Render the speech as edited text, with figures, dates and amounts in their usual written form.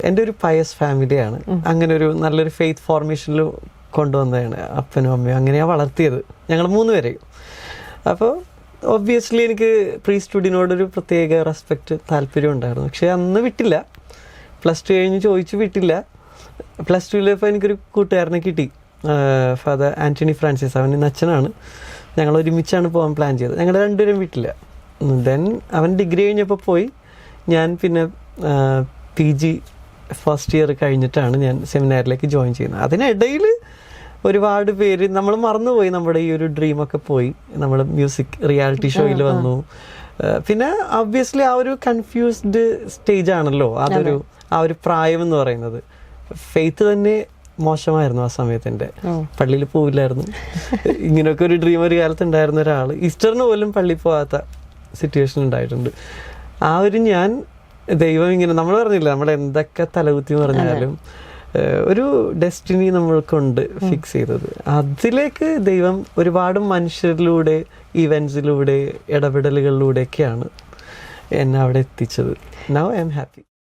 എൻ്റെ ഒരു പയസ് ഫാമിലിയാണ്. അങ്ങനെ ഒരു നല്ലൊരു ഫെയ്ത്ത് ഫോർമേഷനിൽ കൊണ്ടുവന്നതാണ് അപ്പനും അമ്മയും. അങ്ങനെയാണ് വളർത്തിയത് ഞങ്ങൾ 3 പേരെയും. അപ്പോൾ ഒബ്വിയസ്ലി എനിക്ക് പ്രീ സ്റ്റുഡിനോടൊരു പ്രത്യേക റെസ്പെക്റ്റ് താല്പര്യം ഉണ്ടായിരുന്നു. പക്ഷേ അന്ന് വിട്ടില്ല. +2 കഴിഞ്ഞ് ചോദിച്ചു വിട്ടില്ല. +2 എനിക്കൊരു കൂട്ടുകാരനെ കിട്ടി, ഫാദർ ആൻ്റണി ഫ്രാൻസിസ്. അവൻ ഇന്ന് അച്ഛനാണ്. ഞങ്ങൾ ഒരുമിച്ചാണ് പോകാൻ പ്ലാൻ ചെയ്തത്. ഞങ്ങൾ 2 പേരും വിട്ടില്ല. ദെൻ അവൻ ഡിഗ്രി കഴിഞ്ഞപ്പോൾ പോയി. ഞാൻ പിന്നെ PG ഫസ്റ്റ് ഇയർ കഴിഞ്ഞിട്ടാണ് ഞാൻ സെമിനാറിലേക്ക് ജോയിൻ ചെയ്യുന്നത്. അതിനിടയിൽ ഒരുപാട് പേര് നമ്മൾ മറന്നുപോയി. നമ്മുടെ ഈ ഒരു ഡ്രീമൊക്കെ പോയി. നമ്മൾ മ്യൂസിക് റിയാലിറ്റി ഷോയിൽ വന്നു. പിന്നെ ഒബ്വിയസ്ലി ആ ഒരു കൺഫ്യൂസ്ഡ് സ്റ്റേജ് ആണല്ലോ ആ ഒരു പ്രായം എന്ന് പറയുന്നത്. ഫെയ്ത്ത് തന്നെ മോശമായിരുന്നു ആ സമയത്ത്. പള്ളിയിൽ പോവില്ലായിരുന്നു. ഇങ്ങനെയൊക്കെ ഒരു ഡ്രീം ഒരു കാലത്ത് ഉണ്ടായിരുന്ന ഒരാൾ ഈസ്റ്ററിന് പോലും പള്ളിയിൽ പോകാത്ത സിറ്റുവേഷൻ ഉണ്ടായിട്ടുണ്ട്. ആ ഒരു ഞാൻ ദൈവം ഇങ്ങനെ നമ്മൾ പറഞ്ഞില്ല, നമ്മൾ എന്തൊക്കെ തലകുത്തി പറഞ്ഞാലും ഒരു ഡെസ്റ്റിനി നമ്മൾക്കുണ്ട് ഫിക്സ് ചെയ്തത്. അതിലേക്ക് ദൈവം ഒരുപാട് മനുഷ്യരിലൂടെ ഇവൻസിലൂടെ ഇടപെടലുകളിലൂടെയൊക്കെയാണ് എന്നെ അവിടെ എത്തിച്ചത്. Now I am happy.